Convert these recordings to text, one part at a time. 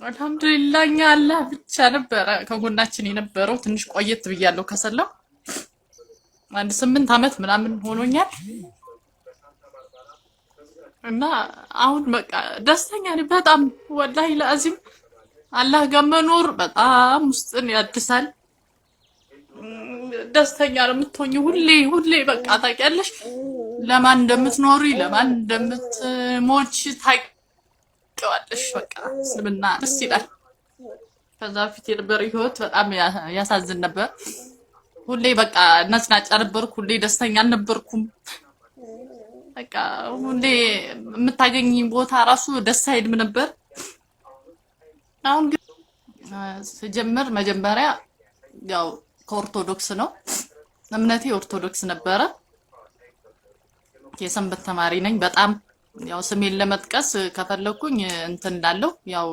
አልሐምዱሊላህ እኛ አላህ ብቻ ነበረ ከጎናችን የነበረው። ትንሽ ቆየት ብያለሁ ከሰላው አንድ 8 ዓመት ምናምን ሆኖኛል እና አሁን በቃ ደስተኛ ነኝ በጣም ወላሂ ለአዚም አላህ ጋር መኖር በጣም ውስጥን ያድሳል። ደስተኛ ነው የምትሆኚው ሁሌ ሁሌ በቃ ታውቂያለሽ ለማን እንደምትኖሪ ለማን እንደምትሞች ታውቂዋለሽ። በቃ እስልምና ደስ ይላል። ከዛ በፊት የነበረ ህይወት በጣም ያሳዝን ነበር። ሁሌ በቃ ነጭናጫ ነበርኩ፣ ሁሌ ደስተኛ አልነበርኩም። በቃ ሁሌ የምታገኝ ቦታ ራሱ ደስ አይልም ነበር። አሁን ግን ስጀምር መጀመሪያ ያው ከኦርቶዶክስ ነው እምነቴ ኦርቶዶክስ ነበረ። የሰንበት ተማሪ ነኝ። በጣም ያው ስሜን ለመጥቀስ ከፈለኩኝ እንትን እንዳለው ያው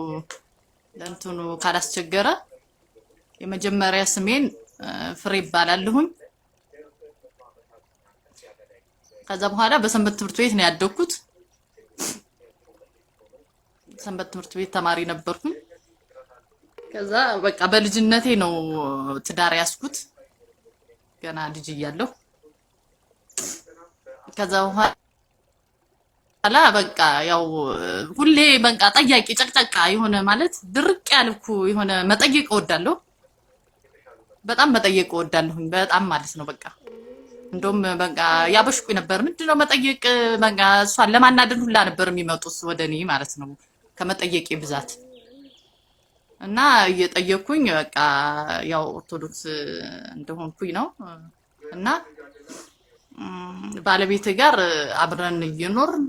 ለእንትኑ ካላስቸገረ የመጀመሪያ ስሜን ፍሬ ይባላልሁኝ። ከዛ በኋላ በሰንበት ትምህርት ቤት ነው ያደግኩት። ሰንበት ትምህርት ቤት ተማሪ ነበርኩኝ። ከዛ በቃ በልጅነቴ ነው ትዳር ያስኩት ገና ልጅ እያለሁ። ከዛ በኋላ በቃ ያው ሁሌ በቃ ጠያቂ ጨቅጨቃ የሆነ ማለት ድርቅ ያልኩ የሆነ መጠየቅ እወዳለሁ። በጣም መጠየቅ እወዳለሁኝ በጣም ማለት ነው። በቃ እንደውም በቃ ያበሽኩኝ ነበር። ምንድነው መጠየቅ በቃ እሷን ለማናደድ ሁላ ነበር የሚመጡት ወደኔ ማለት ነው ከመጠየቄ ብዛት። እና እየጠየኩኝ በቃ ያው ኦርቶዶክስ እንደሆንኩኝ ነው። እና ባለቤቴ ጋር አብረን እየኖርን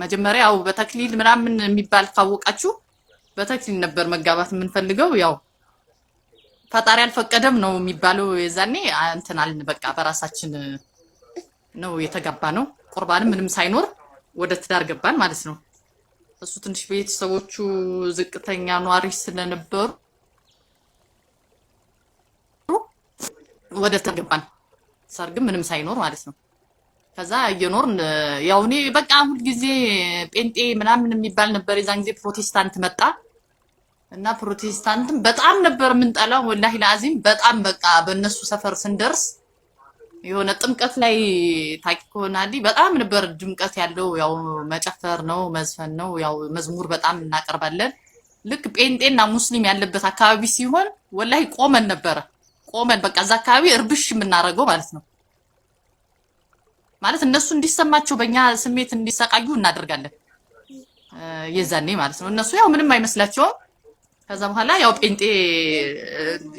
መጀመሪያ ያው በተክሊል ምናምን የሚባል ካወቃችሁ በተክሊል ነበር መጋባት የምንፈልገው። ያው ፈጣሪ አልፈቀደም ነው የሚባለው። የዛኔ እንትን አልን በቃ በራሳችን ነው የተጋባ ነው። ቁርባንም ምንም ሳይኖር ወደ ትዳር ገባን ማለት ነው። እሱ ትንሽ ቤተሰቦቹ ዝቅተኛ ኗሪ ስለነበሩ ወደ ተገባን ሰርግም ምንም ሳይኖር ማለት ነው። ከዛ እየኖርን ያው እኔ በቃ ሁል ጊዜ ጴንጤ ምናምን የሚባል ነበር። የዛን ጊዜ ፕሮቴስታንት መጣ እና ፕሮቴስታንትም በጣም ነበር የምንጠላው ወላሂ ለአዚም በጣም በቃ በእነሱ ሰፈር ስንደርስ የሆነ ጥምቀት ላይ ታቂ ከሆናሊ በጣም ነበር ድምቀት ያለው። ያው መጨፈር ነው መዝፈን ነው። ያው መዝሙር በጣም እናቀርባለን። ልክ ጴንጤና ሙስሊም ያለበት አካባቢ ሲሆን ወላሂ ቆመን ነበረ። ቆመን በቃ እዛ አካባቢ እርብሽ የምናደርገው ማለት ነው። ማለት እነሱ እንዲሰማቸው በእኛ ስሜት እንዲሰቃዩ እናደርጋለን የዛኔ ማለት ነው። እነሱ ያው ምንም አይመስላቸውም። ከዛ በኋላ ያው ጴንጤ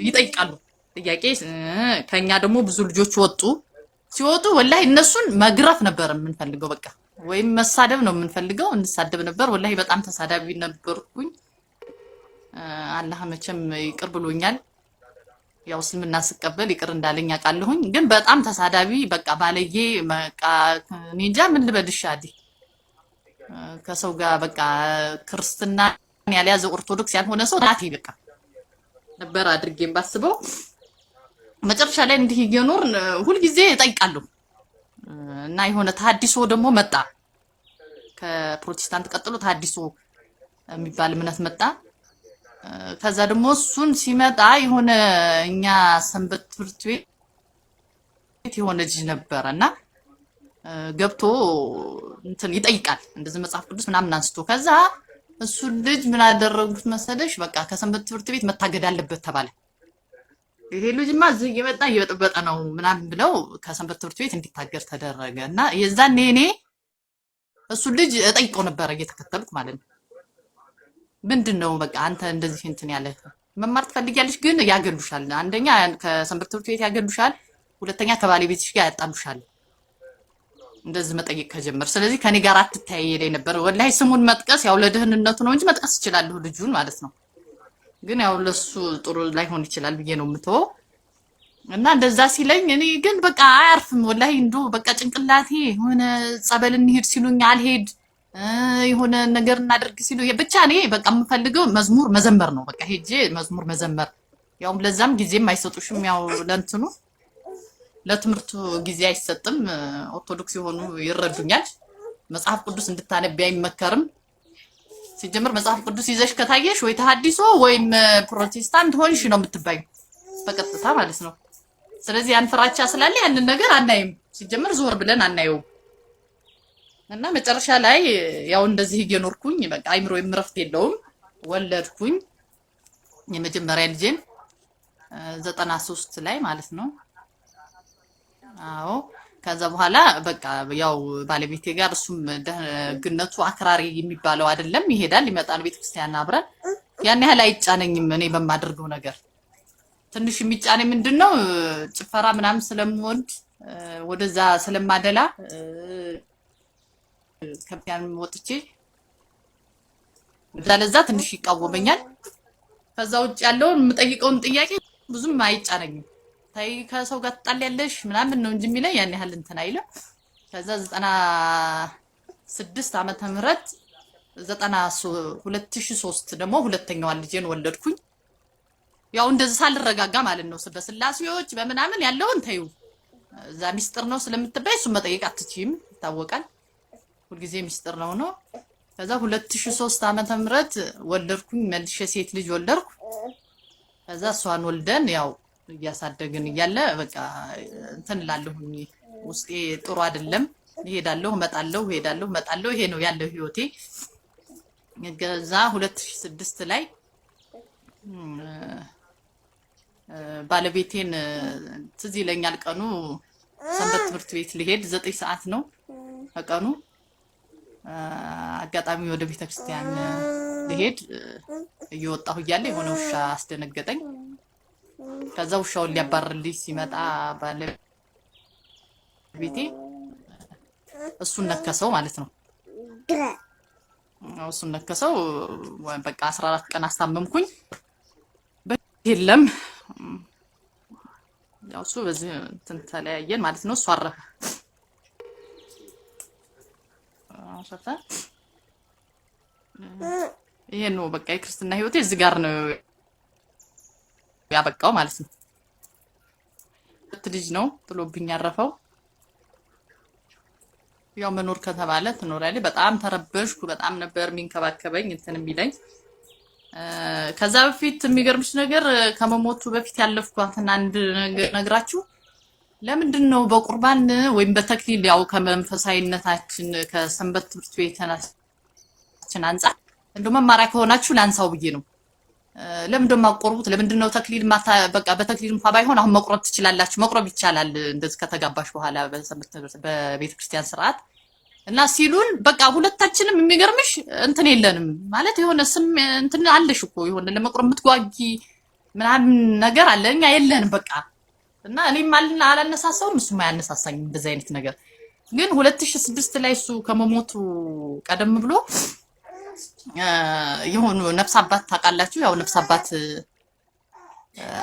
ይጠይቃሉ ጥያቄ። ከኛ ደግሞ ብዙ ልጆች ወጡ። ሲወጡ ወላሂ እነሱን መግረፍ ነበር የምንፈልገው። በቃ ወይም መሳደብ ነው የምንፈልገው። እንሳደብ ነበር። ወላሂ በጣም ተሳዳቢ ነበርኩኝ። አላህ መቼም ይቅር ብሎኛል። ያው እስልምና ስቀበል ይቅር እንዳለኝ አውቃለሁኝ። ግን በጣም ተሳዳቢ በቃ ባለዬ በቃ እኔ እንጃ ምን ልበልሽ አዲ ከሰው ጋር በቃ ክርስትና ያልያዘ ኦርቶዶክስ ያልሆነ ሰው ናቲ በቃ ነበር አድርጌም ባስበው። መጨረሻ ላይ እንዲህ እየኖርን ሁልጊዜ እጠይቃለሁ እና የሆነ ተሐድሶ ደግሞ መጣ። ከፕሮቴስታንት ቀጥሎ ተሐድሶ የሚባል እምነት መጣ። ከዛ ደግሞ እሱን ሲመጣ የሆነ እኛ ሰንበት ትምህርት ቤት የሆነ ልጅ ነበረና ገብቶ እንትን ይጠይቃል እንደዚህ መጽሐፍ ቅዱስ ምናምን አንስቶ። ከዛ እሱ ልጅ ምን አደረጉት መሰለሽ በቃ ከሰንበት ትምህርት ቤት መታገድ አለበት ተባለ። ይሄ ልጅማ እዚህ እየመጣ እየበጠበጠ ነው ምናምን ብለው ከሰንበት ትምህርት ቤት እንዲታገድ ተደረገ። እና የዛኔ እኔ እሱ ልጅ እጠይቀው ነበረ እየተከተልኩ ማለት ነው። ምንድነው በቃ አንተ እንደዚህ እንትን ያለ መማር ትፈልጊያለሽ ግን ያገሉሻል። አንደኛ ከሰንበት ትምህርት ቤት ያገሉሻል፣ ሁለተኛ ከባለቤትሽ ጋር ያጣሉሻል እንደዚህ መጠየቅ ከጀመር። ስለዚህ ከኔ ጋር አትተያይ ላይ ነበር። ወላሂ ስሙን መጥቀስ ያው ለደህንነቱ ነው እንጂ መጥቀስ ይችላል ልጁን ማለት ነው። ግን ያው ለሱ ጥሩ ላይሆን ይችላል ብዬ ነው የምተወው። እና እንደዛ ሲለኝ እኔ ግን በቃ አያርፍም ወላሂ እንደው በቃ ጭንቅላቴ የሆነ ጸበል እንሂድ ሲሉኝ አልሄድ፣ የሆነ ነገር እናደርግ ሲሉ ብቻ እኔ በቃ የምፈልገው መዝሙር መዘመር ነው። በቃ ሄጄ መዝሙር መዘመር ያው ለዛም ጊዜም አይሰጡሽም። ያው ለእንትኑ ለትምህርቱ ጊዜ አይሰጥም። ኦርቶዶክስ የሆኑ ይረዱኛል። መጽሐፍ ቅዱስ እንድታነቢ አይመከርም። ሲጀምር መጽሐፍ ቅዱስ ይዘሽ ከታየሽ ወይ ተሐድሶ ወይም ፕሮቴስታንት ሆንሽ ነው የምትባይ በቀጥታ ማለት ነው። ስለዚህ ያን ፍራቻ ስላለ ያንን ነገር አናይም። ሲጀምር ዞር ብለን አናየውም። እና መጨረሻ ላይ ያው እንደዚህ እየኖርኩኝ በቃ አይምሮ እረፍት የለውም። ወለድኩኝ የመጀመሪያ ልጄን 93 ላይ ማለት ነው። አዎ ከዛ በኋላ በቃ ያው ባለቤቴ ጋር እሱም ደግነቱ አክራሪ የሚባለው አይደለም። ይሄዳል ይመጣል ቤተክርስቲያን አብረን ያን ያህል አይጫነኝም። እኔ በማደርገው ነገር ትንሽ የሚጫነኝ ምንድነው ጭፈራ ምናምን ስለምወድ ወደዛ ስለማደላ ከፒያን ወጥቼ ለዛ ትንሽ ይቃወመኛል። ከዛ ውጭ ያለውን የምጠይቀውን ጥያቄ ብዙም አይጫነኝም። ታይ ከሰው ጋር ትጣላለሽ ምናምን ነው እንጂ የሚለኝ ያን ያህል እንትን አይልም። ከዛ 96 ዓመተ ምህረት 2003 ደግሞ ሁለተኛዋን ልጄን ወለድኩኝ። ያው እንደዚህ ሳልረጋጋ ማለት ነው በስላሴዎች በምናምን ያለውን ተይው እዛ ሚስጥር ነው ስለምትባይ እሱ መጠየቅ አትችይም ይታወቃል። ሁልጊዜ ሚስጥር ነው። ከዛ 2003 ዓመተ ምህረት ወለድኩኝ መልሼ ሴት ልጅ ወለድኩ። ከዛ እሷን ወልደን ያው እያሳደግን እያለ በቃ እንትን እላለሁኝ ውስጤ ጥሩ አይደለም። እሄዳለሁ እመጣለሁ እሄዳለሁ እመጣለሁ ይሄ ነው ያለው ህይወቴ። ከዛ 2006 ላይ ባለቤቴን ትዝ ይለኛል ቀኑ ሰንበት ትምህርት ቤት ልሄድ 9 ሰዓት ነው ቀኑ። አጋጣሚ ወደ ቤተክርስቲያን ልሄድ እየወጣሁ እያለ የሆነ ውሻ አስደነገጠኝ። ከዛ ውሻውን ሊያባርልኝ ሲመጣ ባለቤቴ እሱን ነከሰው ማለት ነው። እሱን ነከሰው በቃ 14 ቀን አስታመምኩኝ። የለም ያው እሱ በዚህ እንትን ተለያየን ማለት ነው። እሱ አረፈ። ይሄ ነው በቃ የክርስትና ህይወቴ እዚህ ጋር ነው ያበቃው ማለት ነው። ሁለት ልጅ ነው ጥሎብኝ ያረፈው። ያው መኖር ከተባለ ትኖራለች። በጣም ተረበሽኩ። በጣም ነበር የሚንከባከበኝ እንትን የሚለኝ። ከዛ በፊት የሚገርምሽ ነገር ከመሞቱ በፊት ያለፍኳትን አንድ ነገር ነግራችሁ ለምንድን ነው በቁርባን ወይም በተክሊል ያው ከመንፈሳዊነታችን ከሰንበት ትምህርት ቤታችን አንፃር እንደው መማሪያ ከሆናችሁ ላንሳው ብዬ ነው። ለምንድን ነው የማቆርቡት? ለምንድን ነው ተክሊል በቃ በተክሊል እንኳን ባይሆን አሁን መቁረብ ትችላላችሁ። መቁረብ ይቻላል እንደዚህ ከተጋባሽ በኋላ በቤተ ክርስቲያን ስርዓት እና ሲሉን በቃ ሁለታችንም የሚገርምሽ እንትን የለንም ማለት የሆነ ስም እንትን አለሽ እኮ የሆነ ለመቁረብ የምትጓጊ ምናምን ነገር አለ። እኛ የለንም በቃ እና እኔም አላነሳሳውም እሱም አያነሳሳኝም እንደዚህ አይነት ነገር። ግን 2006 ላይ እሱ ከመሞቱ ቀደም ብሎ የሆኑ ነፍስ አባት ታውቃላችሁ፣ ያው ነፍስ አባት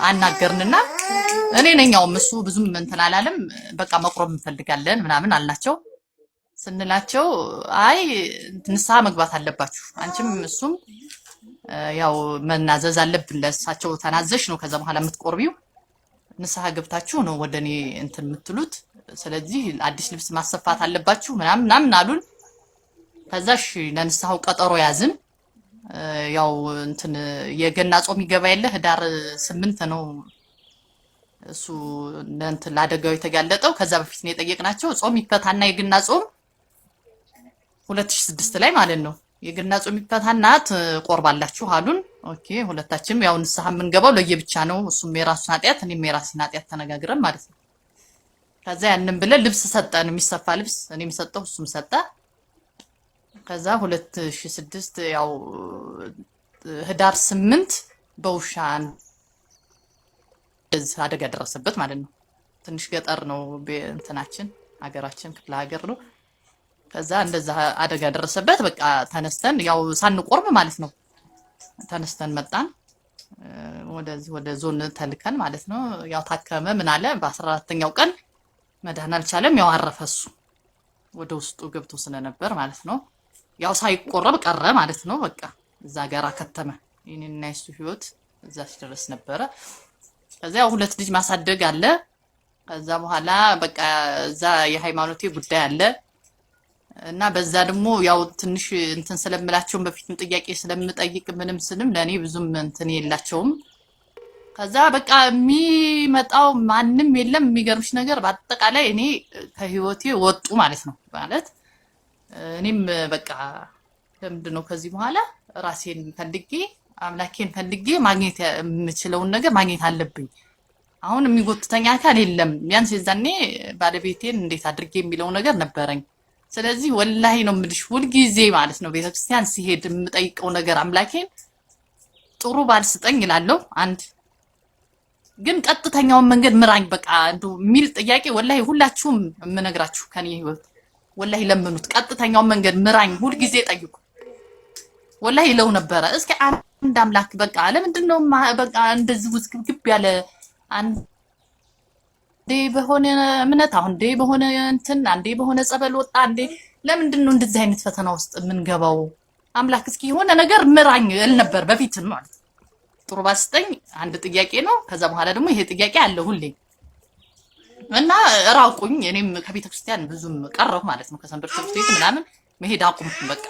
አናገርንና እኔ ነኛውም እሱ ብዙም እንትን አላለም። በቃ መቁረብ እንፈልጋለን ምናምን አልናቸው። ስንላቸው አይ ንስሐ መግባት አለባችሁ አንቺም እሱም ያው መናዘዝ አለብን ለእሳቸው ተናዘሽ ነው ከዛ በኋላ የምትቆርቢው ንስሐ ገብታችሁ ነው ወደኔ እንትን የምትሉት። ስለዚህ አዲስ ልብስ ማሰፋት አለባችሁ ምናምን አሉን። ከዛሽ ለንስሐው ቀጠሮ ያዝን። ያው እንትን የገና ጾም ይገባ የለ ህዳር 8 ነው እሱ እንትን ለአደጋው የተጋለጠው። ከዛ በፊት ነው የጠየቅናቸው ጾም ይፈታና የገና ጾም 2006 ላይ ማለት ነው የገና ጾም ይፈታና ትቆርባላችሁ አሉን። ኦኬ ሁለታችንም ያው ንስሐ የምንገባው ለየብቻ ነው። እሱም የራሱን ኃጢአት እኔም የራሴን ኃጢአት ተነጋግረን ማለት ነው። ከዛ ያንን ብለን ልብስ ሰጠን፣ የሚሰፋ ልብስ እኔም ሰጠሁ እሱም ሰጠ። ከዛ 2006 ያው ህዳር 8 በውሻ እዚህ አደጋ ደረሰበት ማለት ነው። ትንሽ ገጠር ነው እንትናችን ሀገራችን ክፍለ ሀገር ነው። ከዛ እንደዛ አደጋ ደረሰበት። በቃ ተነስተን ያው ሳንቆርብ ማለት ነው ተነስተን መጣን ወደዚህ ወደ ዞን ተልከን ማለት ነው። ያው ታከመ ምን አለ በ14ኛው ቀን መዳን አልቻለም። ያው አረፈ እሱ ወደ ውስጡ ገብቶ ስለነበር ማለት ነው። ያው ሳይቆረብ ቀረ ማለት ነው። በቃ እዛ ጋር ከተመ። የኔና የሱ ህይወት እዛ ሲደርስ ነበረ። ከዛ ያው ሁለት ልጅ ማሳደግ አለ። ከዛ በኋላ በቃ እዛ የሃይማኖቴ ጉዳይ አለ። እና በዛ ደግሞ ያው ትንሽ እንትን ስለምላቸው በፊትም ጥያቄ ስለምጠይቅ ምንም ስልም ለኔ ብዙም እንትን የላቸውም። ከዛ በቃ የሚመጣው ማንም የለም። የሚገርምሽ ነገር በአጠቃላይ እኔ ከህይወቴ ወጡ ማለት ነው። ማለት እኔም በቃ ለምንድን ነው ከዚህ በኋላ ራሴን ፈልጌ አምላኬን ፈልጌ ማግኘት የምችለውን ነገር ማግኘት አለብኝ። አሁን የሚጎትተኛ አካል የለም። ቢያንስ የዛኔ ባለቤቴን እንዴት አድርጌ የሚለው ነገር ነበረኝ። ስለዚህ ወላሂ ነው የምልሽ ሁልጊዜ ማለት ነው ቤተክርስቲያን ሲሄድ የምጠይቀው ነገር አምላኬን ጥሩ ባል ስጠኝ እላለሁ። አንድ ግን ቀጥተኛውን መንገድ ምራኝ በቃ እንደው የሚል ጥያቄ ወላሂ ሁላችሁም የምነግራችሁ ከኔ ህይወት ወላሂ ለምኑት። ቀጥተኛውን መንገድ ምራኝ ሁልጊዜ ጠይቁ። ወላሂ ይለው ነበረ። እስኪ አንድ አምላክ በቃ ለምንድን ነው በቃ እንደዚህ ውዝግብ ያለ አንዴ በሆነ እምነት አንዴ በሆነ እንትን አንዴ በሆነ ጸበል ወጣ አንዴ ለምንድን ነው እንደዚህ አይነት ፈተና ውስጥ የምንገባው? አምላክ እስኪ የሆነ ነገር ምራኝ እል ነበር በፊት ማለት ነው። ጥሩ ባስጠኝ አንድ ጥያቄ ነው። ከዛ በኋላ ደግሞ ይሄ ጥያቄ አለ ሁሌ እና ራቁኝ። እኔም ከቤተ ክርስቲያን ብዙም ቀረሁ ማለት ነው። ከሰንበት ትምህርት ቤት ምናምን መሄድ አቁምኩ። በቃ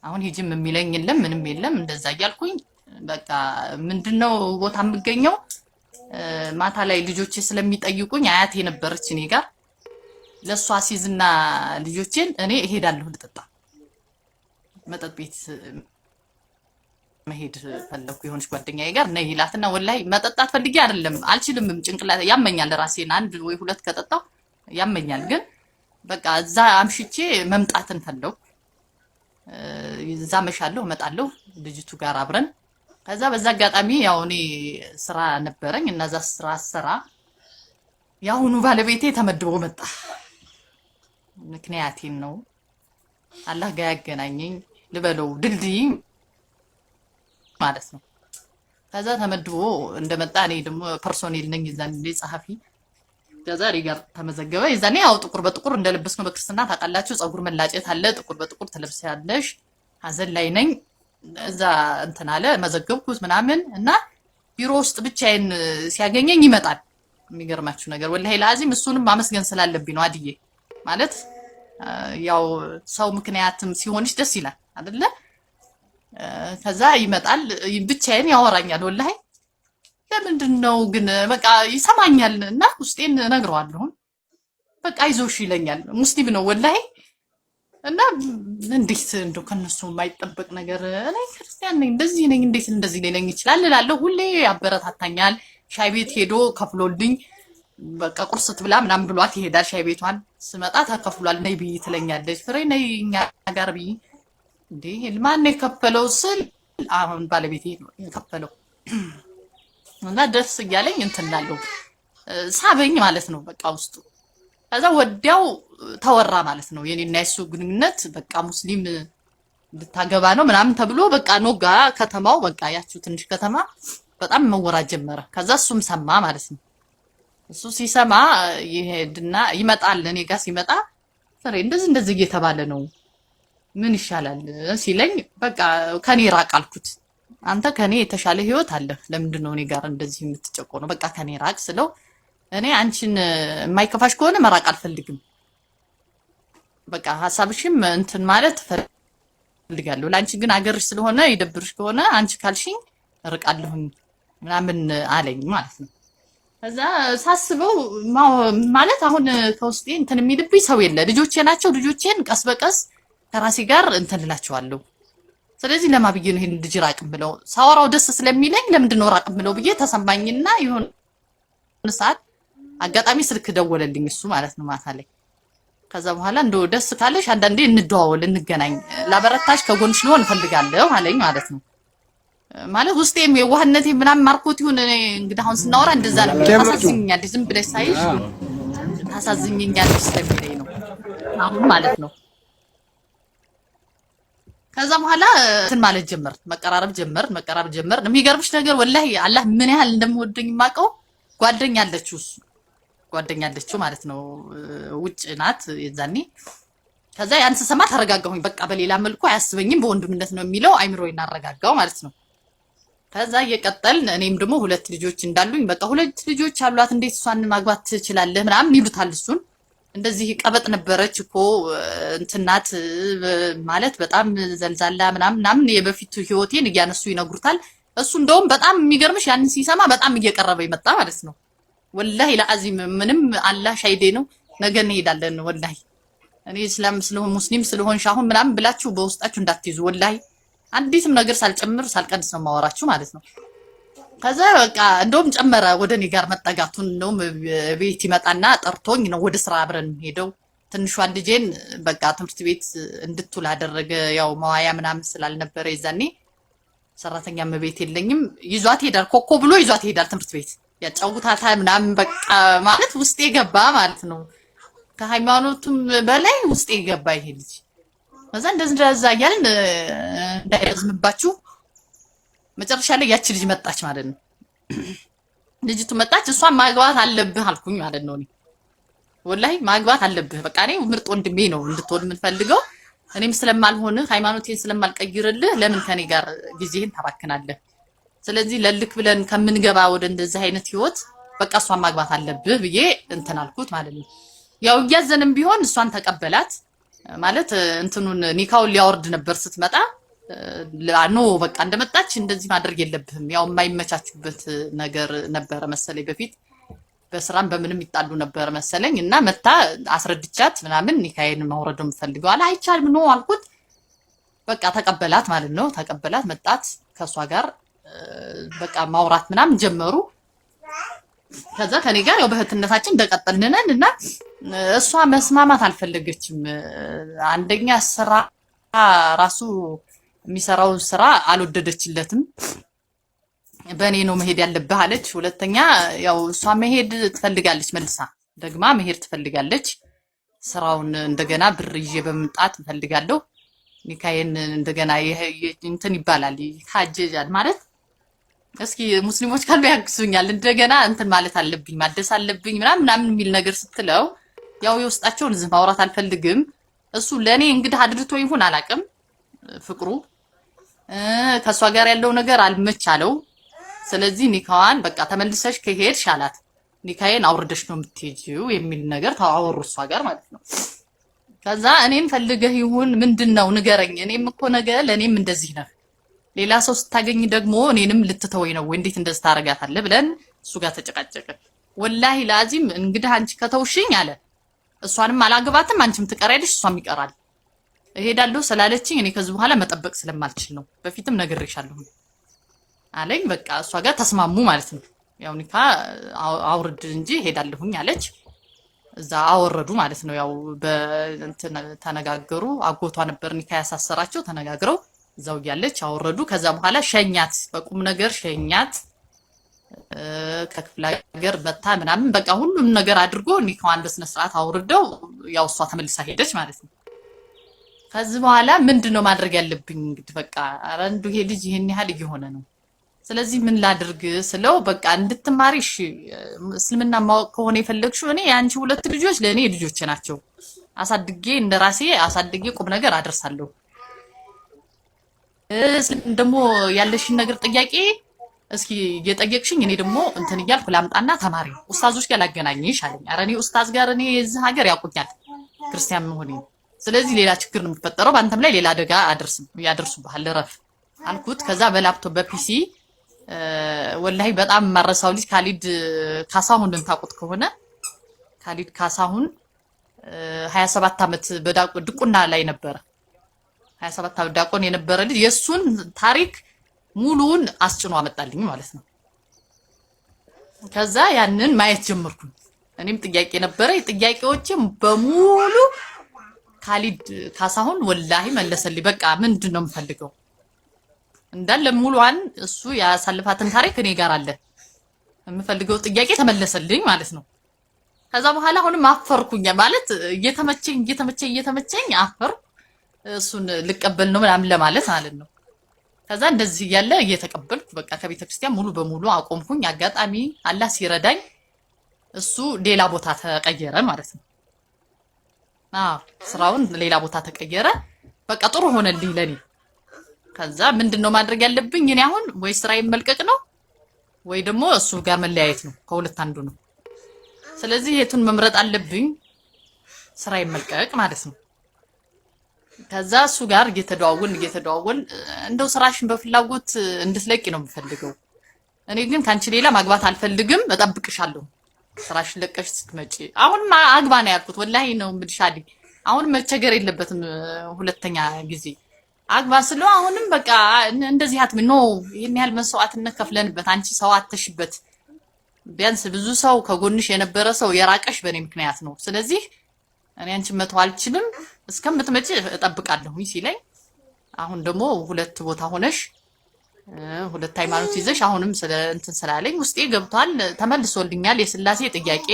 አሁን ሂጂም የሚለኝ የለም ምንም የለም። እንደዛ እያልኩኝ በቃ ምንድነው ቦታ የምገኘው ማታ ላይ ልጆቼ ስለሚጠይቁኝ አያቴ ነበረች እኔ ጋር ለሷ ሲዝና ልጆቼን እኔ እሄዳለሁ ልጠጣ መጠጥ ቤት መሄድ ፈለኩ። የሆነች ጓደኛዬ ጋር ነይ ይላትና ወላሂ መጠጣት ፈልጌ አይደለም አልችልም። ጭንቅላት ያመኛል። ራሴን አንድ ወይ ሁለት ከጠጣው ያመኛል። ግን በቃ እዛ አምሽቼ መምጣትን ፈለኩ። እዛ መሻለሁ እመጣለሁ ልጅቱ ጋር አብረን። ከዛ በዛ አጋጣሚ ያው እኔ ስራ ነበረኝ እና እዛ ስራ ያሁኑ ባለቤቴ ተመድቦ መጣ። ምክንያቴን ነው አላህ ጋር ያገናኘኝ ልበለው ድልድይ ማለት ነው። ከዛ ተመድቦ እንደመጣ እኔ ደግሞ ፐርሶኔል ነኝ እዛ ጸሐፊ ከዛሬ ጋር ተመዘገበ። የዛኔ ያው ጥቁር በጥቁር እንደለበስኩ በክርስትና ታውቃላችሁ፣ ጸጉር መላጨት አለ፣ ጥቁር በጥቁር ትለብሻለሽ። ሀዘን ላይ ነኝ። እዛ እንትን አለ መዘገብኩት ምናምን እና ቢሮ ውስጥ ብቻዬን ሲያገኘኝ ይመጣል። የሚገርማችሁ ነገር ወላሂ ለአዚም እሱንም ማመስገን ስላለብኝ ነው። አድዬ ማለት ያው ሰው ምክንያትም ሲሆንሽ ደስ ይላል አይደለ? ከዛ ይመጣል ብቻዬን ያወራኛል። ወላሂ ለምንድን ነው ግን በቃ ይሰማኛል እና ውስጤን እነግረዋለሁ። በቃ አይዞሽ ይለኛል። ሙስሊም ነው ወላሂ እና እንዴት እንደው ከነሱ የማይጠበቅ ነገር እኔ ክርስቲያን ነኝ እንደዚህ ነኝ እንዴት እንደዚህ ሊለኝ ይችላል እላለሁ። ሁሌ ያበረታታኛል። ሻይ ቤት ሄዶ ከፍሎልኝ በቃ ቁርስ ትብላ ምናምን ብሏት ይሄዳል። ሻይ ቤቷን ስመጣ ተከፍሏል ነይ ብይ ትለኛለች። ፍሬ ነይ እኛ ጋር ብይ እንዴ ማን ነው የከፈለው ስል አሁን ባለቤቴ ነው የከፈለው። እና ደስ እያለኝ እንትን እላለሁ ሳበኝ ማለት ነው በቃ ውስጡ። ከዛ ወዲያው ተወራ ማለት ነው የኔና የሱ ግንኙነት በቃ ሙስሊም ልታገባ ነው ምናምን ተብሎ በቃ ኖጋ ከተማው በቃ ያቺው ትንሽ ከተማ በጣም መወራት ጀመረ። ከዛ እሱም ሰማ ማለት ነው። እሱ ሲሰማ ይሄድና ይመጣል እኔ ጋር ሲመጣ ፍሬ እንደዚህ እየተባለ ነው ምን ይሻላል ሲለኝ በቃ ከኔ ራቅ አልኩት። አንተ ከኔ የተሻለ ህይወት አለ ለምንድን ነው እኔ ጋር እንደዚህ የምትጨቆነው? በቃ ከኔ ራቅ ስለው እኔ አንቺን የማይከፋሽ ከሆነ መራቅ አልፈልግም። በቃ ሐሳብሽም እንትን ማለት ፈልጋለሁ። ለአንቺ ግን አገርሽ ስለሆነ ይደብርሽ ከሆነ አንቺ ካልሽኝ እርቃለሁኝ ምናምን አለኝ ማለት ነው። ከዛ ሳስበው ማለት አሁን ከውስጤ እንትን የሚልብኝ ሰው የለ። ልጆቼ ናቸው። ልጆቼን ቀስ በቀስ ከራሴ ጋር እንትን እላቸዋለሁ። ስለዚህ ለማብዬ ነው ይሄን ልጅ ራቅ ብለው ሳወራው ደስ ስለሚለኝ ለምንድን ነው ራቅ ብለው ብዬ ተሰማኝና የሆነ ሰዓት አጋጣሚ ስልክ ደወለልኝ እሱ ማለት ነው ማታ ላይ። ከዛ በኋላ እንደው ደስ ካለሽ አንዳንዴ እንደዋወል እንገናኝ፣ ላበረታሽ ከጎንሽ ልሆን እፈልጋለሁ አለኝ ማለት ነው። ማለት ውስጤም የዋህነቴ ምናምን ማርኮት ይሁን እንግዲህ አሁን ስናወራ እንደዛ ነው። ታሳዝኝኛለሽ፣ ዝም ብለሽ ሳይሽ ታሳዝኝኛለሽ ስለሚለኝ ነው አሁን ማለት ነው። ከዛ በኋላ እንትን ማለት ጀመርን፣ መቀራረብ ጀመርን። የሚገርምሽ ነገር ወላሂ አላህ ምን ያህል እንደምወደኝ የማውቀው ጓደኛ አለችው ማለት ነው። ውጭ ናት የዛኔ። ከዛ ያን ስሰማ ተረጋጋሁኝ። በቃ በሌላ መልኩ አያስበኝም፣ በወንድምነት ነው የሚለው አይምሮዬን አረጋጋው ማለት ነው። ከዛ እየቀጠልን እኔም ደግሞ 2 ልጆች እንዳሉኝ በቃ 2 ልጆች አሏት እንዴት እሷን ማግባት ትችላለህ ምናምን ይሉታል እሱን። እንደዚህ ቀበጥ ነበረች እኮ እንትናት ማለት በጣም ዘልዛላ ምናምን የበፊቱ ህይወቴን እያነሱ ይነግሩታል። እሱ እንደውም በጣም የሚገርምሽ ያንን ሲሰማ በጣም እየቀረበ ይመጣ ማለት ነው። ወላሂ ለአዚም ምንም አላህ ሻይዴ ነው። ነገ እንሄዳለን ወላሂ። እኔ እስላም ስለሆን ሙስሊም ስለሆንሽ አሁን ምናምን ብላችሁ በውስጣችሁ እንዳትይዙ ወላሂ። አንዲትም ነገር ሳልጨምር ሳልቀንስ ነው ማወራችሁ ማለት ነው። ከዛ በቃ እንደውም ጨመረ ወደ እኔ ጋር መጠጋቱን። እንደውም ቤት ይመጣና ጠርቶኝ ነው ወደ ስራ አብረን ሄደው ትንሿን ልጄን በቃ ትምህርት ቤት እንድትውል አደረገ። ያው መዋያ ምናምን ስላልነበረ የዛኔ ሰራተኛም ቤት የለኝም። ይዟት ሄዳል፣ ኮኮ ብሎ ይዟት ሄዳል ትምህርት ቤት ያጫውታታል ምናምን በቃ ማለት ውስጤ ገባ ማለት ነው። ከሃይማኖቱም በላይ ውስጤ ገባ ይሄ ልጅ። ከዛ እንደዛ እያልን እንዳይረዝምባችሁ መጨረሻ ላይ ያቺ ልጅ መጣች ማለት ነው። ልጅቱ መጣች። እሷን ማግባት አለብህ አልኩኝ ማለት ነው። እኔ ወላሂ ማግባት አለብህ በቃ እኔ ምርጥ ወንድሜ ነው እንድትሆን የምንፈልገው። እኔም ስለማልሆንህ ሃይማኖቴን ስለማልቀይርልህ ለምን ከኔ ጋር ጊዜህን ታባክናለህ? ስለዚህ ለልክ ብለን ከምንገባ ወደ እንደዚህ አይነት ህይወት በቃ እሷን ማግባት አለብህ ብዬ እንትን አልኩት ማለት ነው። ያው እያዘንም ቢሆን እሷን ተቀበላት ማለት እንትኑን ኒካውን ሊያወርድ ነበር ስትመጣ ኖ በቃ እንደመጣች እንደዚህ ማድረግ የለብህም። ያው የማይመቻቹበት ነገር ነበረ መሰለኝ በፊት በስራም በምንም ይጣሉ ነበር መሰለኝ እና መታ አስረድቻት ምናምን ኒካዬን ማውረድ ነው የምፈልገው አለ። አይቻልም ነው አልኩት። በቃ ተቀበላት ማለት ነው። ተቀበላት መጣት ከሷ ጋር በቃ ማውራት ምናምን ጀመሩ። ከዛ ከኔ ጋር ያው በእህትነታችን እንደቀጠልን ነን እና እሷ መስማማት አልፈለገችም። አንደኛ ስራ ራሱ የሚሰራውን ስራ አልወደደችለትም። በእኔ ነው መሄድ ያለብህ አለች። ሁለተኛ ያው እሷ መሄድ ትፈልጋለች፣ መልሳ ደግማ መሄድ ትፈልጋለች። ስራውን እንደገና ብር ይዤ በመምጣት እፈልጋለሁ። ኒካዬን እንደገና እንትን ይባላል ይታጀጃል ማለት እስኪ ሙስሊሞች ካሉ ያግዙኛል። እንደገና እንትን ማለት አለብኝ ማደስ አለብኝ ምናምን የሚል ነገር ስትለው ያው የውስጣቸውን ዝም ማውራት አልፈልግም። እሱ ለኔ እንግዲህ አድርቶ ይሁን አላቅም ፍቅሩ ከሷ ጋር ያለው ነገር አልመቻለው። ስለዚህ ኒካዋን በቃ ተመልሰሽ ከሄድሽ አላት ኒካዬን አውርደሽ ነው የምትሄጂው የሚል ነገር ታወሩ እሷ ጋር ማለት ነው። ከዛ እኔን ፈልገህ ይሁን ምንድነው ንገረኝ፣ እኔም እኮ ነገ ለኔም እንደዚህ ነው ሌላ ሰው ስታገኝ ደግሞ እኔንም ልትተወኝ ነው ወይ እንዴት እንደዚህ ታረጋታለህ ብለን እሱ ጋር ተጨቃጨቀ። ወላሂ ላዚም እንግዲህ አንቺ ከተውሽኝ አለ እሷንም አላገባትም አንቺም ትቀሪያለሽ እሷም ይቀራል። እሄዳለሁ ስላለችኝ እኔ ከዚህ በኋላ መጠበቅ ስለማልችል ነው በፊትም ነግሬሻለሁ አለኝ። በቃ እሷ ጋር ተስማሙ ማለት ነው። ያው ኒካ አውርድ እንጂ ሄዳለሁኝ አለች። እዛ አወረዱ ማለት ነው። ያው በእንትን ተነጋገሩ። አጎቷ ነበር ኒካ ያሳሰራቸው። ተነጋግረው እዛው ያለች አወረዱ። ከዛ በኋላ ሸኛት፣ በቁም ነገር ሸኛት። ከክፍለ ሀገር መታ ምናምን በቃ ሁሉም ነገር አድርጎ ኒካዋን በስነ ስርዓት አውርደው ያው እሷ ተመልሳ ሄደች ማለት ነው። ከዚህ በኋላ ምንድነው ማድረግ ያለብኝ እንግዲህ በቃ ኧረ እንደው ይሄ ልጅ ይሄን ያህል እየሆነ ነው። ስለዚህ ምን ላድርግ ስለው በቃ እንድትማሪሽ እስልምና ማወቅ ከሆነ የፈለግሽው እኔ ያንቺ ሁለት ልጆች ለኔ ልጆቼ ናቸው። አሳድጌ እንደራሴ አሳድጌ ቁም ነገር አደርሳለሁ። ደግሞ ያለሽን ነገር ጥያቄ እስኪ እየጠየቅሽኝ እኔ ደግሞ እንትን እያልኩ ላምጣና ተማሪ ኡስታዞች ጋር ላገናኝሽ አለኝ። ኧረ እኔ ኡስታዝ ጋር እኔ እዚህ ሀገር ያውቁኛል ክርስቲያን መሆኔ። ስለዚህ ሌላ ችግር ነው የሚፈጠረው፣ በአንተም ላይ ሌላ አደጋ ያደርሱብሃል ረፍ አልኩት። ከዛ በላፕቶፕ በፒሲ ወላሂ በጣም ማረሳው ልጅ ካሊድ ካሳሁን ታውቁት ከሆነ ካሊድ ካሳሁን 27 ዓመት ድቁና ላይ ነበረ። 27 ዓመት ዲያቆን የነበረ ልጅ የሱን ታሪክ ሙሉውን አስጭኖ አመጣልኝ ማለት ነው። ከዛ ያንን ማየት ጀመርኩኝ። እኔም ጥያቄ ነበረ፣ ጥያቄዎችም በሙሉ ካሊድ ካሳሁን ወላሂ መለሰልኝ። በቃ ምንድነው የምፈልገው እንዳለ ሙሉዋን እሱ ያሳልፋትን ታሪክ እኔ ጋር አለ። የምፈልገው ጥያቄ ተመለሰልኝ ማለት ነው። ከዛ በኋላ አሁንም አፈርኩኝ ማለት እየተመቸኝ አፈር እሱን ልቀበል ነው ምናምን ለማለት ማለት ነው። ከዛ እንደዚህ እያለ እየተቀበልኩ በቃ ከቤተ ክርስቲያን ሙሉ በሙሉ አቆምኩኝ። አጋጣሚ አላህ ሲረዳኝ እሱ ሌላ ቦታ ተቀየረ ማለት ነው። ስራውን ሌላ ቦታ ተቀየረ። በቃ ጥሩ ሆነልኝ ለኔ። ከዛ ምንድነው ማድረግ ያለብኝ እኔ አሁን ወይ ስራዬን መልቀቅ ነው ወይ ደግሞ እሱ ጋር መለያየት ነው። ከሁለት አንዱ ነው። ስለዚህ የቱን መምረጥ አለብኝ? ስራ ይመልቀቅ ማለት ነው። ከዛ እሱ ጋር እየተደዋወን እንደው ስራሽን በፍላጎት እንድትለቂ ነው የምፈልገው። እኔ ግን ካንቺ ሌላ ማግባት አልፈልግም፣ እጠብቅሻለሁ ስራሽን ለቀሽ ስትመጪ። አሁንም አግባ ነው ያልኩት። ወላሂ ነው የምልሽ አዲ። አሁንም መቸገር የለበትም። ሁለተኛ ጊዜ አግባ ስለው አሁንም በቃ እንደዚህ አትም ኖ ይሄን ያህል መስዋዕትነት ከፍለንበት አንቺ ሰው አተሽበት ቢያንስ ብዙ ሰው ከጎንሽ የነበረ ሰው የራቀሽ በእኔ ምክንያት ነው። ስለዚህ እኔ አንቺን መተው አልችልም፣ እስከምትመጪ እጠብቃለሁ ሲለኝ አሁን ደግሞ ሁለት ቦታ ሆነሽ ሁለት ሃይማኖት ይዘሽ አሁንም ስለ እንትን ስላለኝ ውስጤ ገብቷል፣ ተመልሶልኛል። የስላሴ ጥያቄ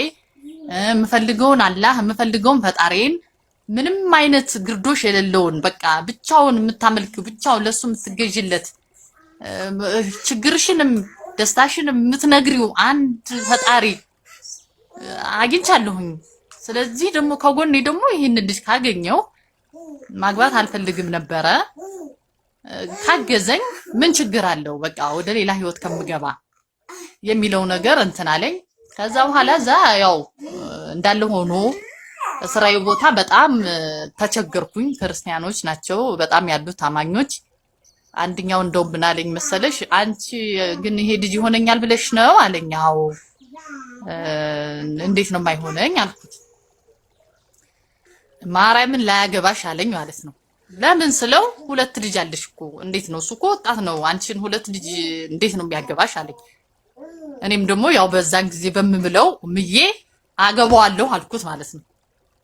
የምፈልገውን አላህ የምፈልገውን ፈጣሪን ምንም አይነት ግርዶሽ የሌለውን በቃ ብቻውን የምታመልክ ብቻውን ለሱ የምትገዥለት ችግርሽንም ደስታሽንም የምትነግሪው አንድ ፈጣሪ አግኝቻለሁኝ። ስለዚህ ደግሞ ከጎኔ ደግሞ ይሄን ልጅ ካገኘው ማግባት አልፈልግም ነበረ። ካገዘኝ ምን ችግር አለው? በቃ ወደ ሌላ ህይወት ከምገባ የሚለው ነገር እንትን አለኝ። ከዛ በኋላ ያው እንዳለ ሆኖ እስራኤል ቦታ በጣም ተቸገርኩኝ። ክርስቲያኖች ናቸው በጣም ያሉት አማኞች። አንደኛው እንደው ምን አለኝ መሰለሽ፣ አንቺ ግን ይሄ ልጅ ይሆነኛል ብለሽ ነው አለኝ። አዎ። እንዴት ነው የማይሆነኝ አልኩት። ማርያምን ላያገባሽ አለኝ ማለት ነው። ለምን ስለው ሁለት ልጅ አለሽ እኮ እንዴት ነው? እሱ እኮ ወጣት ነው፣ አንቺን ሁለት ልጅ እንዴት ነው የሚያገባሽ አለኝ። እኔም ደግሞ ያው በዛን ጊዜ በምምለው ምዬ አገባዋለሁ አልኩት ማለት ነው።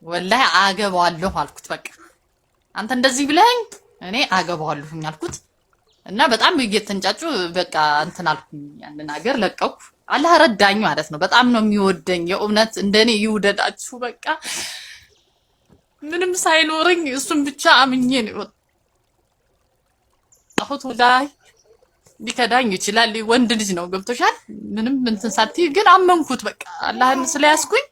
ወላሂ አገባዋለሁ አልኩት። በቃ አንተ እንደዚህ ብለኸኝ እኔ አገባዋለሁኝ አልኩት እና በጣም እየተንጫጩ በቃ እንትን አልኩኝ። ያንን ሀገር ለቀኩ። አላህ ረዳኝ ማለት ነው። በጣም ነው የሚወደኝ። የእውነት እንደኔ ይውደዳችሁ። በቃ ምንም ሳይኖርኝ እሱን ብቻ አምኜ ነው የወጣሁት። ወላሂ ሊከዳኝ ይችላል። ወንድ ልጅ ነው ገብቶሻል። ምንም እንትን ሳትይ ግን አመንኩት። በቃ አላህን ስለያዝኩኝ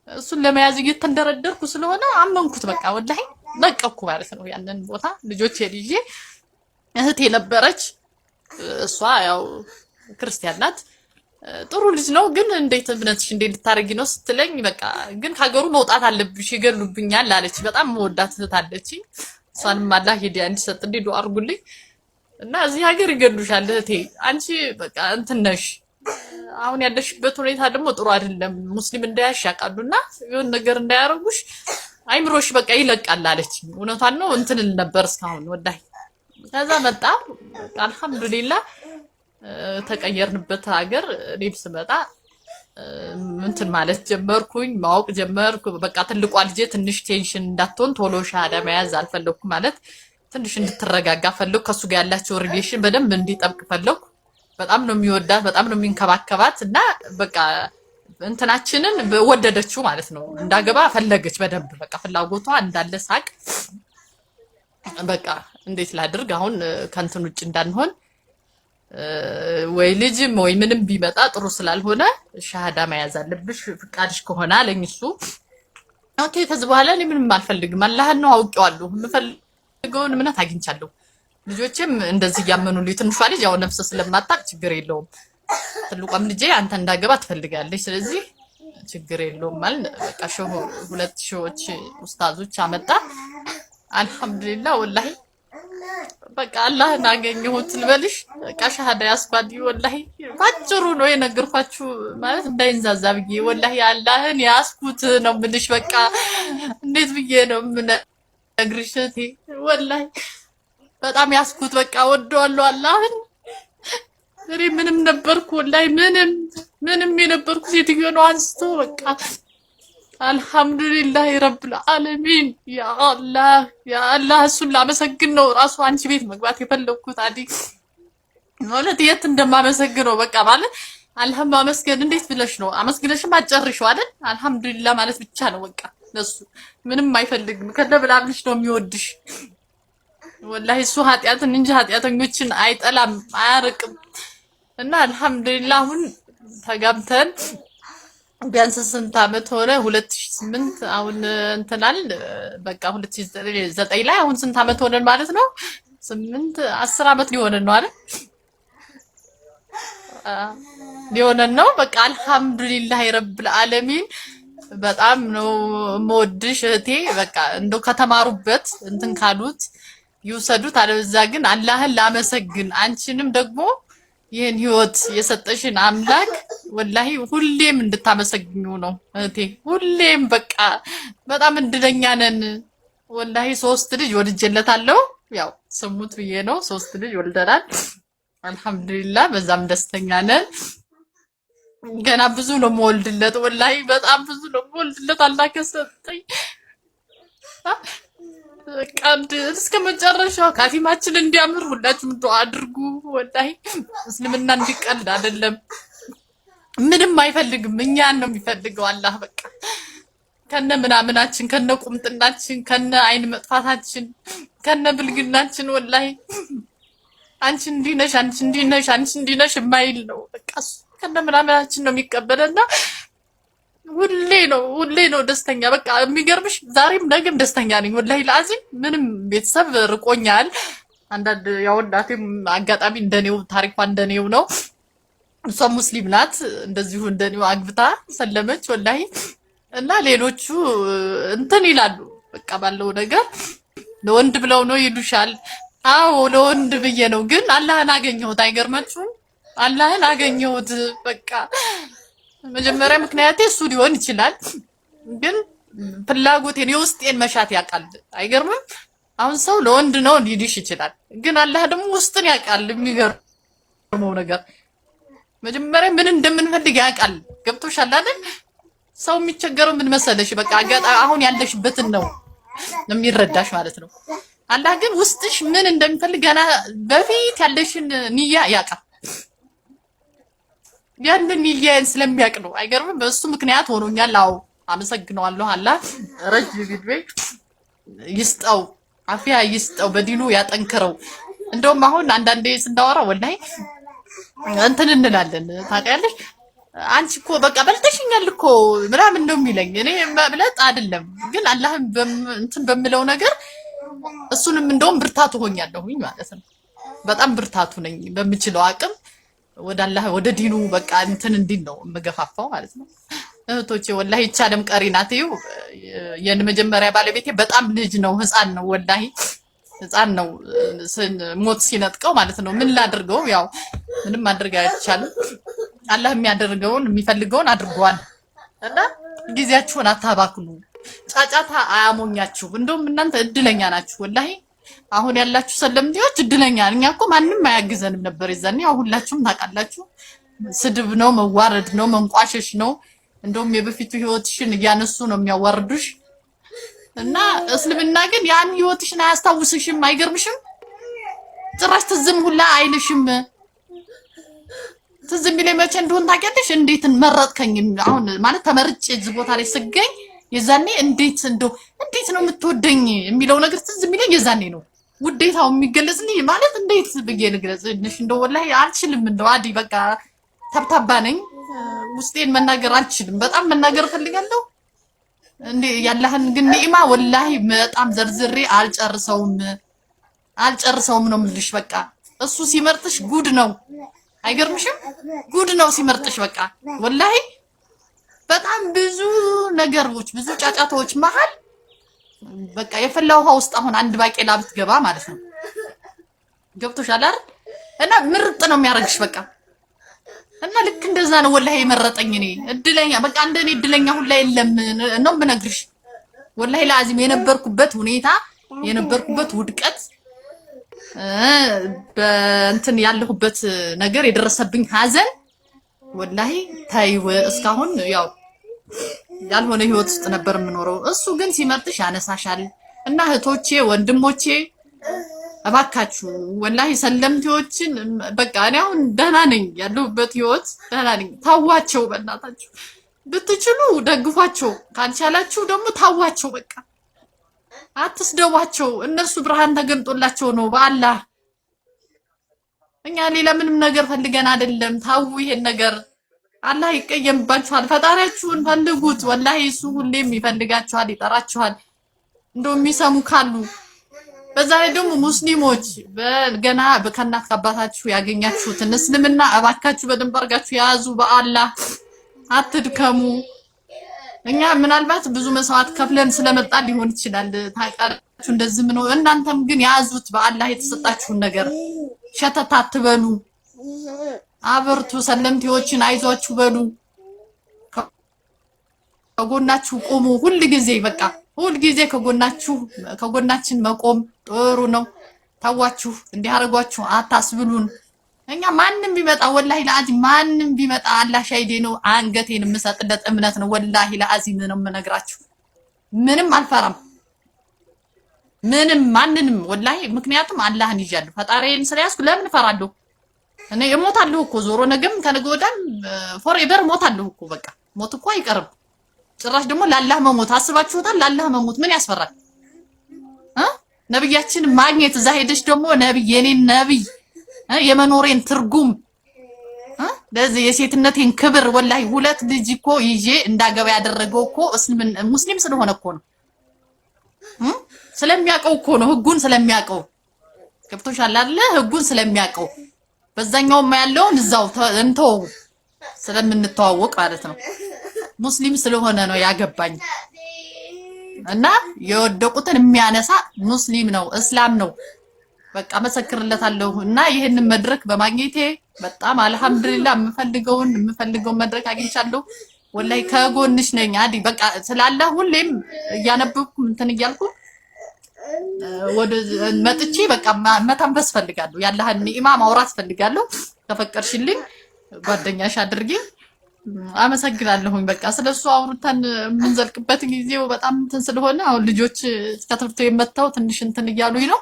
እሱን ለመያዝ እየተንደረደርኩ ስለሆነ አመንኩት። በቃ ወላሂ ለቀኩ ማለት ነው ያንን ቦታ። ልጆቼ ልጄ እህቴ ነበረች። እሷ ያው ክርስቲያን ናት። ጥሩ ልጅ ነው ግን እንዴት እምነትሽ እንዴት ልታረጊ ነው ስትለኝ በቃ ግን ከሀገሩ መውጣት አለብሽ ይገሉብኛል አለች። በጣም መወዳት እህት አለችኝ። እሷንም አላህ ሂዳያ እንዲሰጥ ዱአ አድርጉልኝ እና እዚህ ሀገር ይገሉሻል እህቴ አንቺ በቃ እንትን ነሽ። አሁን ያለሽበት ሁኔታ ደግሞ ጥሩ አይደለም። ሙስሊም እንዳያሽ ያውቃሉና የሆነ ነገር እንዳያረጉሽ አይምሮሽ በቃ ይለቃል አለች። እውነቷን ነው። እንትን ነበር እስካሁን ወላሂ። ከዛ መጣ አልሐምዱሊላህ ተቀየርንበት ሀገር። እኔም ስመጣ እንትን ማለት ጀመርኩኝ፣ ማወቅ ጀመርኩ። በቃ ትልቋ ልጄ ትንሽ ቴንሽን እንዳትሆን ቶሎ ሻሃዳ መያዝ አልፈለኩም ማለት ትንሽ እንድትረጋጋ ፈለኩ። ከሱ ጋር ያላቸው ሪሌሽን በደንብ እንዲጠብቅ ፈለኩ። በጣም ነው የሚወዳት፣ በጣም ነው የሚንከባከባት እና በቃ እንትናችንን ወደደችው ማለት ነው። እንዳገባ ፈለገች በደንብ በቃ ፍላጎቷ እንዳለ ሳቅ። በቃ እንዴት ላድርግ አሁን ከንትን ውጭ እንዳንሆን ወይ ልጅም ወይ ምንም ቢመጣ ጥሩ ስላልሆነ ሻሃዳ መያዝ አለብሽ ፍቃድሽ ከሆነ አለኝ እሱ። ኦኬ ከዚህ በኋላ እኔ ምንም አልፈልግም፣ አላህን ነው አውቄዋለሁ፣ የምፈልገውን እምነት አግኝቻለሁ። ልጆችም እንደዚህ እያመኑልኝ፣ ትንሿ ልጅ ያው ነፍስ ስለማታቅ ችግር የለውም፣ ትልቋም ልጄ አንተ እንዳገባ ትፈልጋለች፣ ስለዚህ ችግር የለውም ማለት በቃ ሁለት ሺዎች ኡስታዞች አመጣ። አልሐምዱሊላህ ወላሂ በቃ አላህን አገኘሁት ልበልሽ። በቃ ሻሃዳ ያስኳት ወላሂ ባጭሩ ነው የነገርኳችሁ ማለት እንዳይንዛዛ ብዬ ወላሂ አላህን ያስኩት ነው የምልሽ። በቃ እንዴት ብዬ ነው የምነግርሽ እህቴ ወላሂ በጣም ያስኩት በቃ ወደዋለሁ አላህን። እኔ ምንም ነበርኩ ወላሂ ምንም የነበርኩ ሴትዮ ነው አንስቶ በቃ አልሐምዱሊላህ ረብል ዓለሚን ያ አላህ እሱን ላመሰግን ነው ራሱ አንቺ ቤት መግባት የፈለኩት አዲ ማለት የት እንደማመሰግነው በቃ ማለት አላህ ማመስገን እንዴት ብለሽ ነው አመስግነሽም አጨርሽው አይደል? አልሐምዱሊላህ ማለት ብቻ ነው በቃ ለሱ ምንም አይፈልግም። ከደብላብልሽ ነው የሚወድሽ ወላሂ እሱ ኃጢአትን እንጂ ኃጢአተኞችን አይጠላም አያርቅም። እና አልሐምዱሊላህ አሁን ተጋብተን ቢያንስ ስንት አመት ሆነ? 2008 አሁን እንትናል በቃ 2009 ላይ አሁን ስንት አመት ሆነን ማለት ነው? 10 አመት ሊሆነን ነው አይደል? ሊሆነን ነው በቃ አልሐምዱሊላህ ረብል ዓለሚን በጣም ነው የምወድሽ እህቴ። በቃ እንደው ከተማሩበት እንትን ካሉት ይውሰዱት። አለበዛ ግን አላህን ላመሰግን አንቺንም ደግሞ ይህን ህይወት የሰጠሽን አምላክ ወላሂ ሁሌም እንድታመሰግኙ ነው እህቴ። ሁሌም በቃ በጣም እድለኛ ነን ወላሂ። 3 ልጅ ወልጄለታለሁ። ያው ስሙት ብዬ ነው። 3 ልጅ ወልደናል አልሐምዱሊላህ። በዛም ደስተኛ ነን። ገና ብዙ ነው የምወልድለት ወላሂ፣ በጣም ብዙ ነው የምወልድለት። አላህ ከሰጠኝ ቀንድ እስከ መጨረሻው ካቲማችን እንዲያምር ሁላችሁም ዱአ አድርጉ። ወላሂ እስልምና እንዲቀልድ አይደለም፣ ምንም አይፈልግም፣ እኛን ነው የሚፈልገው አላህ። በቃ ከነ ምናምናችን፣ ከነ ቁምጥናችን፣ ከነ አይን መጥፋታችን፣ ከነ ብልግናችን ወላሂ አንቺ እንዲህ ነሽ፣ አንቺ እንዲህ ነሽ፣ አንቺ እንዲህ ነሽ የማይል ነው። በቃ ከነ ምናምናችን ነው የሚቀበለና ሁሌ ነው ደስተኛ። በቃ የሚገርምሽ ዛሬም ነገም ደስተኛ ነኝ ወላሂ ለአዚም። ምንም ቤተሰብ ርቆኛል። አንዳንድ ያው እናቴም አጋጣሚ እንደኔው ታሪኳ እንደኔው ነው። እሷ ሙስሊም ናት፣ እንደዚሁ እንደኔው አግብታ ሰለመች ወላሂ። እና ሌሎቹ እንትን ይላሉ በቃ ባለው ነገር ለወንድ ብለው ነው ይሉሻል። አዎ ለወንድ ብዬ ነው፣ ግን አላህን አገኘሁት። አይገርማችሁም? አላህን አገኘሁት በቃ መጀመሪያ ምክንያቴ እሱ ሊሆን ይችላል፣ ግን ፍላጎቴን የውስጤን መሻት ያውቃል። አይገርምም? አሁን ሰው ለወንድ ነው ሊልሽ ይችላል፣ ግን አላህ ደግሞ ውስጥን ያውቃል። የሚገርመው ነገር መጀመሪያ ምን እንደምንፈልግ ያውቃል። ገብቶሻል አይደል? ሰው የሚቸገረው ምን መሰለሽ? በቃ አጋጣሚ አሁን ያለሽበትን ነው የሚረዳሽ ማለት ነው። አላህ ግን ውስጥሽ ምን እንደሚፈልግ ገና በፊት ያለሽን ንያ ያውቃል። ያንን ንያዬን ስለሚያውቅ ነው። አይገርምም? በእሱ ምክንያት ሆኖኛል። አዎ አመሰግነዋለሁ። አላህ ረጅም ዕድሜ ይስጠው፣ አፊያ ይስጠው፣ በዲኑ ያጠንክረው። እንደውም አሁን አንዳንዴ ስናወራ ወላሂ እንትን እንላለን ታውቂያለሽ። አንቺ እኮ በቃ በልተሽኛል እኮ ምናምን ነው የሚለኝ። እኔ መብለጥ አይደለም ግን አላህን እንትን በምለው ነገር እሱንም እንደውም ብርታቱ ሆኛለሁኝ ማለት ነው። በጣም ብርታቱ ነኝ በምችለው አቅም ወደ አላህ ወደ ዲኑ በቃ እንትን እንዲል ነው የምገፋፋው ማለት ነው። እህቶቼ ወላሂ ይቻለም ቀሪ ናት። ይኸው የመጀመሪያ ባለቤቴ በጣም ልጅ ነው፣ ህፃን ነው፣ ወላሂ ህፃን ነው። ሞት ሲነጥቀው ማለት ነው። ምን ላድርገው? ያው ምንም ማድረግ አይቻልም። አላህ የሚያደርገውን የሚፈልገውን አድርጓል። እና ጊዜያችሁን አታባክኑ፣ ጫጫታ አያሞኛችሁ። እንደውም እናንተ እድለኛ ናችሁ ወላሂ። አሁን ያላችሁ ሰለምቴዎች እድለኛ። እኛ እኮ ማንም አያግዘንም ነበር የዛኔ። ያው ሁላችሁም ታውቃላችሁ። ስድብ ነው፣ መዋረድ ነው፣ መንቋሸሽ ነው። እንደውም የበፊቱ ህይወትሽን እያነሱ ነው የሚያዋርዱሽ። እና እስልምና ግን ያን ህይወትሽን አያስታውስሽም። አይገርምሽም? ጭራሽ ትዝም ሁላ አይልሽም። ትዝም ቢለኝ መቼ እንደሆነ ታውቂያለሽ? እንዴት መረጥከኝ? አሁን ማለት ተመርጬ እዚህ ቦታ ላይ ስገኝ የዛኔ እንዴት ነው የምትወደኝ የሚለው ነገር ትዝ የሚለኝ የዛኔ ነው። ውዴታው የሚገለጽልኝ ማለት እንዴት ብዬ ልግለጽልሽ? እንደው ወላሂ አልችልም። እንደው አዲ በቃ ተብታባ ነኝ። ውስጤን መናገር አልችልም። በጣም መናገር እፈልጋለሁ እንዴ ያላህን ግን ኒዕማ ወላሂ በጣም ዘርዝሬ አልጨርሰውም ነው የምልሽ። በቃ እሱ ሲመርጥሽ ጉድ ነው። አይገርምሽም? ጉድ ነው ሲመርጥሽ። በቃ ወላሂ በጣም ብዙ ነገሮች፣ ብዙ ጫጫታዎች መሀል በቃ የፈላ ውሃ ውስጥ አሁን አንድ ባቄላ ብትገባ ማለት ነው። ገብቶሻል አይደል? እና ምርጥ ነው የሚያደርግሽ በቃ። እና ልክ እንደዛ ነው ወላሂ የመረጠኝ። እኔ እድለኛ በቃ እንደኔ እድለኛ ሁላ የለም ነው የምነግርሽ። ወላሂ ለአዚም የነበርኩበት ሁኔታ፣ የነበርኩበት ውድቀት፣ በእንትን ያለሁበት ነገር የደረሰብኝ ሀዘን ወላሂ ታይው እስካሁን ያው ያልሆነ ህይወት ውስጥ ነበር የምኖረው። እሱ ግን ሲመርጥሽ ያነሳሻል። እና እህቶቼ ወንድሞቼ እባካችሁ ወላሂ ሰለምቴዎችን በቃ እኔ አሁን ደህና ነኝ፣ ያለሁበት ህይወት ደህና ነኝ። ታዋቸው፣ በእናታችሁ ብትችሉ ደግፏቸው፣ ካልቻላችሁ ደግሞ ታዋቸው። በቃ አትስደቧቸው። እነሱ ብርሃን ተገልጦላቸው ነው በአላህ። እኛ ሌላ ምንም ነገር ፈልገን አይደለም። ታው ይሄን ነገር አላህ ይቀየምባችኋል። ፈጣሪያችሁን ፈልጉት። ወላሂ እሱ ሁሌም ይፈልጋችኋል፣ ይጠራችኋል። እንደው የሚሰሙ ካሉ በዛ ላይ ደግሞ ሙስሊሞች ገና ከእናት ከአባታችሁ ያገኛችሁትን እስልምና እባካችሁ በደንብ አድርጋችሁ ያዙ። በአላህ አትድከሙ። እኛ ምናልባት ብዙ መስዋዕት ከፍለን ስለመጣ ሊሆን ይችላል ታውቃላችሁ። እንደዚህ ምን እናንተም ግን ያዙት በአላህ የተሰጣችሁን ነገር ሸተት አትበሉ። አበርቱ፣ ሰለምቴዎችን አይዟችሁ በሉ፣ ከጎናችሁ ቆሙ። ሁል ጊዜ በቃ ሁል ጊዜ ከጎናችን መቆም ጥሩ ነው። ታዋችሁ እንዲያርጓችሁ አታስብሉን። እኛ ማንም ቢመጣ ወላሂ ለአዚም ማንም ቢመጣ አላህ ሻሂዴ ነው፣ አንገቴን የምሰጥለት እምነት ነው። ወላሂ ለአዚም ነው የምነግራችሁ። ምንም አልፈራም፣ ምንም ማንንም ወላሂ። ምክንያቱም አላህን ይዣለሁ፣ ፈጣሪዬን ስለያዝኩ ለምን እፈራለሁ? እኔ እሞታለሁ እኮ ዞሮ ነገም ከነገ ወዲያም ፎሬቨር እሞታለሁ እኮ በቃ ሞት እኮ አይቀርም። ጭራሽ ደግሞ ለአላህ መሞት አስባችሁታል? ለአላህ መሞት ምን ያስፈራል? ነብያችን ማግኘት እዛ ሄደሽ ደግሞ ነብይ የኔን ነብይ የመኖሬን ትርጉም ለዚህ የሴትነቴን ክብር ወላሂ ሁለት ልጅ እኮ ይዤ እንዳገባ ያደረገው እኮ ሙስሊም ስለሆነ እኮ ነው። ስለሚያውቀው እኮ ነው፣ ህጉን ስለሚያውቀው ገብቶሻል አይደለ? ህጉን ስለሚያውቀው በዛኛውም ያለውን እዛው እንተው ስለምንተዋወቅ ማለት ነው። ሙስሊም ስለሆነ ነው ያገባኝ እና የወደቁትን የሚያነሳ ሙስሊም ነው፣ እስላም ነው። በቃ መሰክርለታለሁ እና ይሄንን መድረክ በማግኘቴ በጣም አልሐምዱሊላህ የምፈልገውን መድረክ አግኝቻለሁ። ወላሂ ከጎንሽ ነኝ አዲ በቃ ስላለ ሁሌም እያነበብኩ እንትን እያልኩ ወደ መጥቼ በቃ መተንፈስ ፈልጋለሁ። ያለህን ኒዕማ ማውራት ፈልጋለሁ። ከፈቀርሽልኝ ጓደኛሽ አድርጊ። አመሰግናለሁኝ። በቃ ስለሱ አውርተን የምንዘልቅበት ጊዜው በጣም እንትን ስለሆነ አሁን ልጆች ከትምህርት ቤት መጥተው ትንሽ እንትን እያሉኝ ነው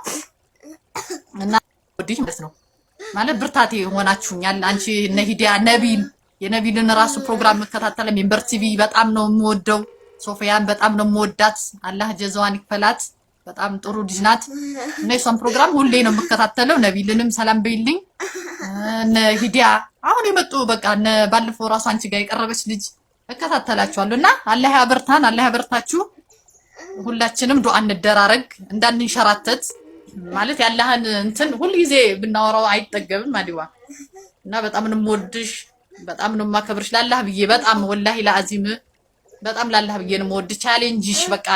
እና ወዲህ ማለት ነው ማለት ብርታቴ ሆናችሁኛል። አንቺ እነ ሂዲያ ነቢል የነቢልን ራሱ ፕሮግራም መከታተለ ሜምበር ቲቪ በጣም ነው የምወደው። ሶፊያን በጣም ነው የምወዳት። አላህ ጀዛዋን ይክፈላት። በጣም ጥሩ ልጅ ናት እና የሷን ፕሮግራም ሁሌ ነው የምከታተለው። ነቢልንም ሰላም በይልኝ። እነ ሂዲያ አሁን የመጡ በቃ ባለፈው ራሱ አንቺ ጋር የቀረበች ልጅ እከታተላችኋለሁ እና አላህ ያበርታን፣ አላህ ያበርታችሁ። ሁላችንም ዱአ እንደራረግ እንዳንንሸራተት ማለት ያለህን እንትን ሁሉ ጊዜ ብናወራው አይጠገብም አዲዋ እና በጣም ነው የምወድሽ፣ በጣም ነው የማከብርሽ። ላላህ ብዬ በጣም ወላሂ ለአዚም በጣም ላላህ ብዬ ነው የምወድሽ። ቻሌንጅሽ በቃ